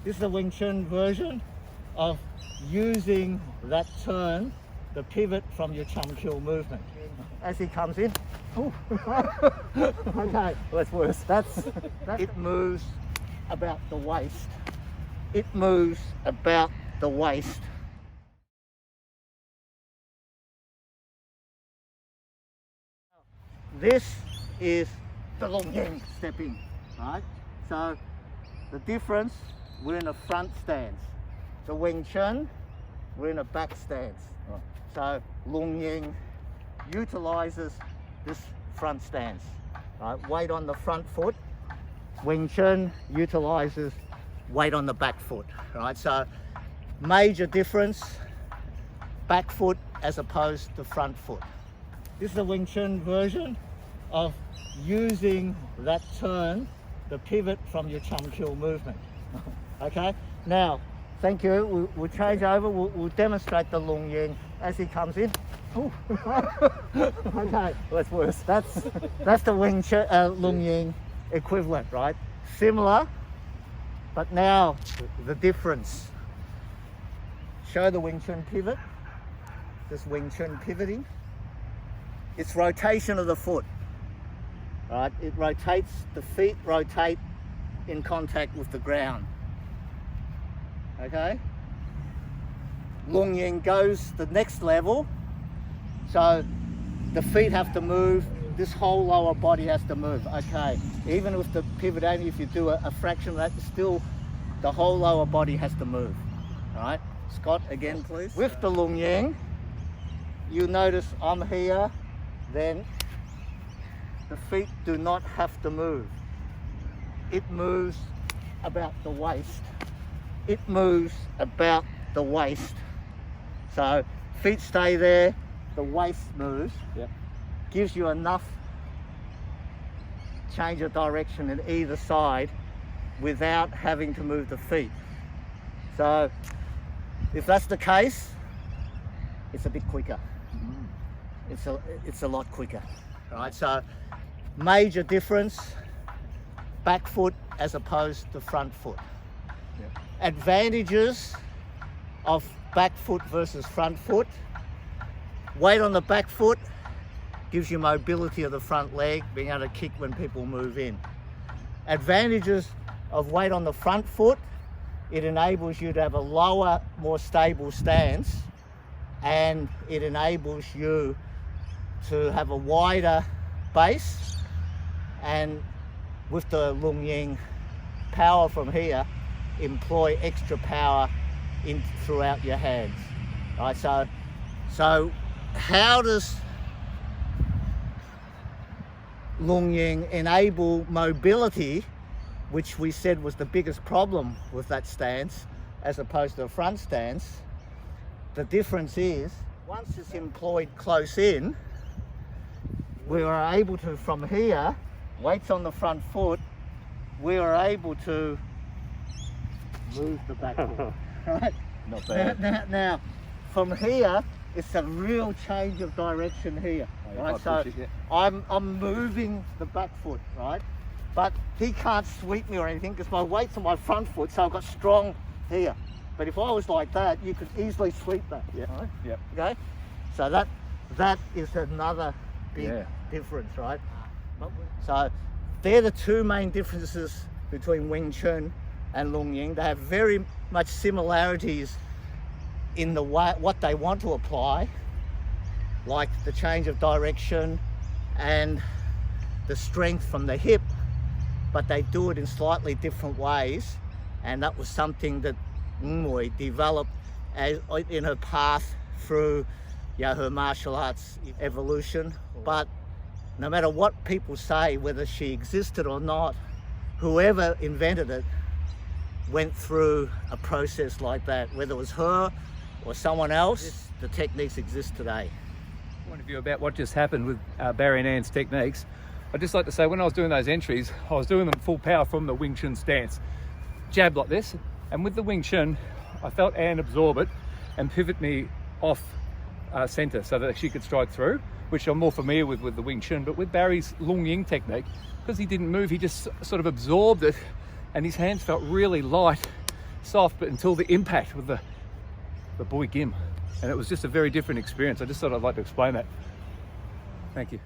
This is the Wing Chun version of using that turn, the pivot from your Chum Kill movement. As he comes in, okay, That's worse. that's it moves about the waist. It moves about the waist. This is the Lung Ying stepping, right? So the difference, we're in a front stance. The Wing Chun, we're in a back stance. Right. So Lung Ying utilizes this front stance, right? Weight on the front foot. Wing Chun utilizes weight on the back foot, right? So major difference, back foot as opposed to front foot. This is the Wing Chun version of using that turn, the pivot from your Chum Kill movement. Okay, now, thank you. We'll change over. We'll demonstrate the Lung Ying as he comes in. Okay, That's worse. that's the Wing Chun, Lung Ying equivalent, right? Similar, but now the difference. Show the Wing Chun pivot. This Wing Chun pivoting. It's rotation of the foot, right? It rotates, the feet rotate in contact with the ground. Okay? Lung Ying goes the next level, so the feet have to move, this whole lower body has to move. Okay, even with the pivot, only if you do a fraction of that, still the whole lower body has to move. All right, Scott, again please. With the Lung Ying, you notice I'm here, then the feet do not have to move. It moves about the waist. It moves about the waist. So feet stay there, the waist moves. Yep. Gives you enough change of direction in either side without having to move the feet. So if that's the case, it's a bit quicker. It's a lot quicker. All right, so major difference, back foot as opposed to front foot. Yep. Advantages of back foot versus front foot. Weight on the back foot gives you mobility of the front leg, being able to kick when people move in. Advantages of weight on the front foot, it enables you to have a lower, more stable stance, and it enables you to have a wider base, and with the Lung Ying power from here, employ extra power throughout your hands. Right, so how does Lung Ying enable mobility, which we said was the biggest problem with that stance as opposed to the front stance? The difference is, once it's employed close in, we are able to, from here, weights on the front foot, we are able to move the back foot. Right? Not bad. Now, from here, it's a real change of direction here. Right? So I'm moving the back foot, right? But he can't sweep me or anything because my weight's on my front foot, so I've got strong here. But if I was like that, you could easily sweep that. Yep. Right? Yep. Okay? So that is another big difference, right? So they're the two main differences between Wing Chun and Lung Ying. They have very much similarities in the way what they want to apply, like the change of direction and the strength from the hip, but they do it in slightly different ways, and that was something that Mui developed as in her path through her martial arts evolution. But no matter what people say, whether she existed or not, whoever invented it went through a process like that, whether it was her or someone else. The techniques exist today. Point of view about what just happened with Barry and Ann's techniques, I'd just like to say when I was doing those entries, I was doing them full power from the Wing Chun stance. Jab like this, and with the Wing Chun, I felt Ann absorb it and pivot me off center so that she could strike through, which I'm more familiar with the Wing Chun. But with Barry's Lung Ying technique, because he didn't move, he just sort of absorbed it, and his hands felt really light soft, but until the impact with the boy Gim. And it was just a very different experience. I just thought I'd like to explain that. Thank you.